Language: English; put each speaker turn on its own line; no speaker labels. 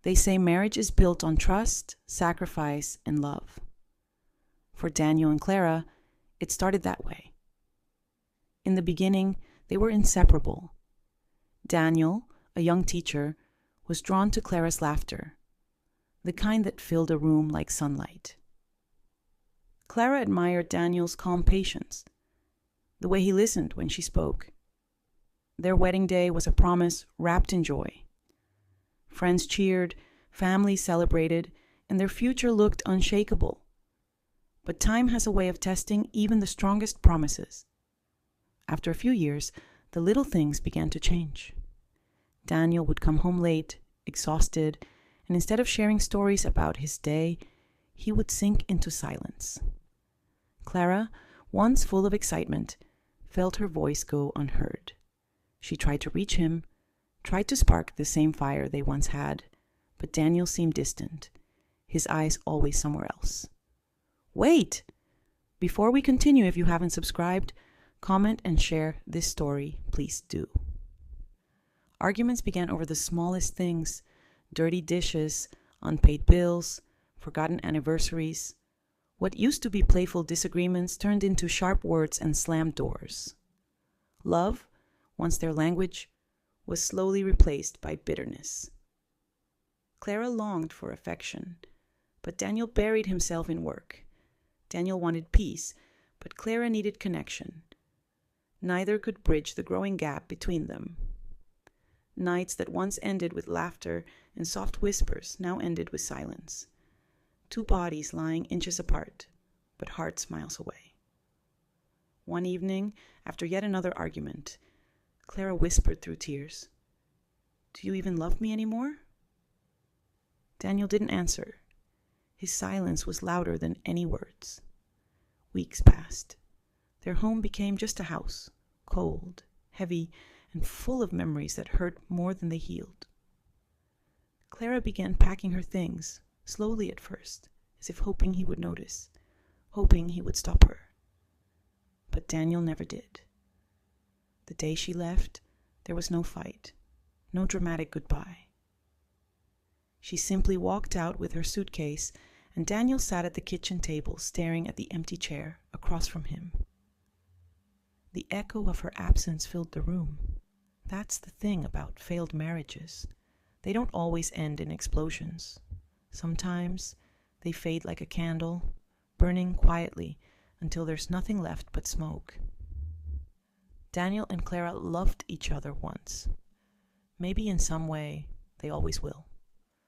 They say marriage is built on trust, sacrifice, and love. For Daniel and Clara, it started that way. In the beginning, they were inseparable. Daniel, a young teacher, was drawn to Clara's laughter, the kind that filled a room like sunlight. Clara admired Daniel's calm patience, the way he listened when she spoke. Their wedding day was a promise wrapped in joy. Friends cheered, families celebrated, and their future looked unshakable. But time has a way of testing even the strongest promises. After a few years, the little things began to change. Daniel would come home late, exhausted, and instead of sharing stories about his day, he would sink into silence. Clara, once full of excitement, felt her voice go unheard. She tried to reach him, tried to spark the same fire they once had, but Daniel seemed distant, his eyes always somewhere else. Wait! Before we continue, if you haven't subscribed, comment and share this story, please do. Arguments began over the smallest things: dirty dishes, unpaid bills, forgotten anniversaries. What used to be playful disagreements turned into sharp words and slammed doors. Love, once their language, was slowly replaced by bitterness. Clara longed for affection, but Daniel buried himself in work. Daniel wanted peace, but Clara needed connection. Neither could bridge the growing gap between them. Nights that once ended with laughter and soft whispers now ended with silence. Two bodies lying inches apart, but hearts miles away. One evening, after yet another argument, Clara whispered through tears, "Do you even love me anymore?" Daniel didn't answer. His silence was louder than any words. Weeks passed. Their home became just a house, cold, heavy, and full of memories that hurt more than they healed. Clara began packing her things, slowly at first, as if hoping he would notice, hoping he would stop her. But Daniel never did. The day she left, there was no fight, no dramatic goodbye. She simply walked out with her suitcase, and Daniel sat at the kitchen table staring at the empty chair across from him. The echo of her absence filled the room. That's the thing about failed marriages. They don't always end in explosions. Sometimes they fade like a candle, burning quietly until there's nothing left but smoke. Daniel and Clara loved each other once. Maybe in some way they always will.